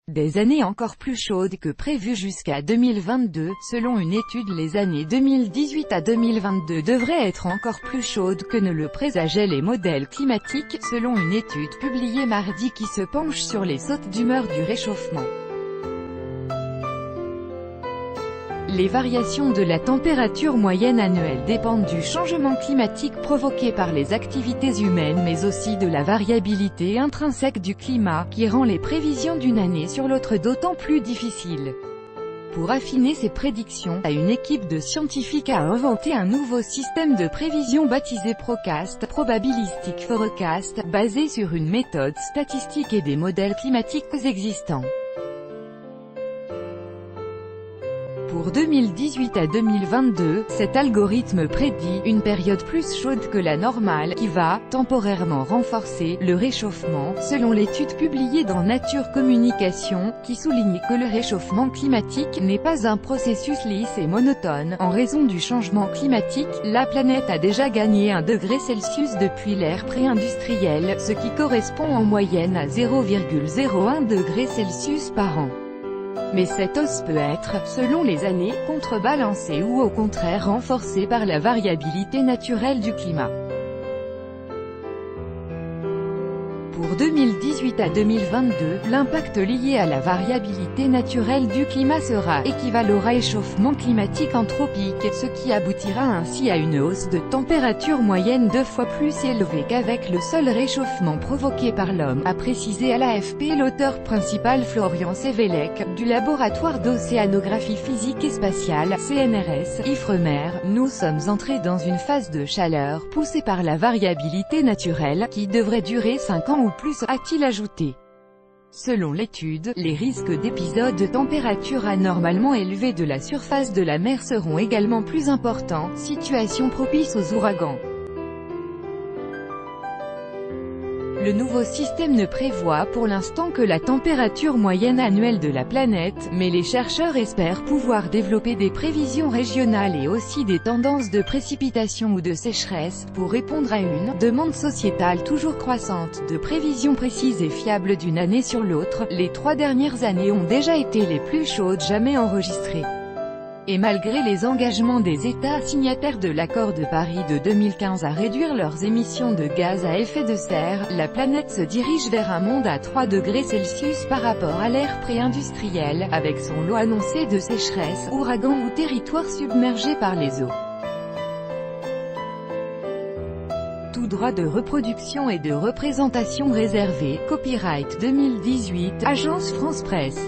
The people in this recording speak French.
Des années encore plus chaudes que prévu jusqu'à 2022, selon une étude. Les années 2018 à 2022 devraient être encore plus chaudes que ne le présageaient les modèles climatiques, selon une étude publiée mardi qui se penche sur les sautes d'humeur du réchauffement. Les variations de la température moyenne annuelle dépendent du changement climatique provoqué par les activités humaines mais aussi de la variabilité intrinsèque du climat, qui rend les prévisions d'une année sur l'autre d'autant plus difficiles. Pour affiner ces prédictions, une équipe de scientifiques a inventé un nouveau système de prévision baptisé ProCast, Probabilistic Forecast, basé sur une méthode statistique et des modèles climatiques existants. Pour 2018 à 2022, cet algorithme prédit une période plus chaude que la normale qui va, temporairement renforcer, le réchauffement, selon l'étude publiée dans Nature Communication, qui souligne que le réchauffement climatique n'est pas un processus lisse et monotone. En raison du changement climatique, la planète a déjà gagné 1 degré Celsius depuis l'ère pré-industrielle, ce qui correspond en moyenne à 0,01 degré Celsius par an. Mais cette hausse peut être, selon les années, contrebalancée ou au contraire renforcée par la variabilité naturelle du climat. Pour 2018 à 2022, l'impact lié à la variabilité naturelle du climat sera équivalent au réchauffement climatique anthropique, ce qui aboutira ainsi à une hausse de température moyenne 2 fois plus élevée qu'avec le seul réchauffement provoqué par l'homme, a précisé à l'AFP l'auteur principal Florian Sévélec, du laboratoire d'océanographie physique et spatiale, CNRS, Ifremer. Nous sommes entrés dans une phase de chaleur poussée par la variabilité naturelle, qui devrait durer 5 ans ou plus, a-t-il ajouté. Selon l'étude, les risques d'épisodes de température anormalement élevée de la surface de la mer seront également plus importants, situation propice aux ouragans. Le nouveau système ne prévoit pour l'instant que la température moyenne annuelle de la planète, mais les chercheurs espèrent pouvoir développer des prévisions régionales et aussi des tendances de précipitation ou de sécheresse, pour répondre à une demande sociétale toujours croissante de prévisions précises et fiables d'une année sur l'autre. Les 3 dernières années ont déjà été les plus chaudes jamais enregistrées. Et malgré les engagements des États signataires de l'accord de Paris de 2015 à réduire leurs émissions de gaz à effet de serre, la planète se dirige vers un monde à 3 degrés Celsius par rapport à l'ère pré-industrielle, avec son lot annoncé de sécheresse, ouragans ou territoires submergés par les eaux. Tout droit de reproduction et de représentation réservé. Copyright 2018, Agence France Presse.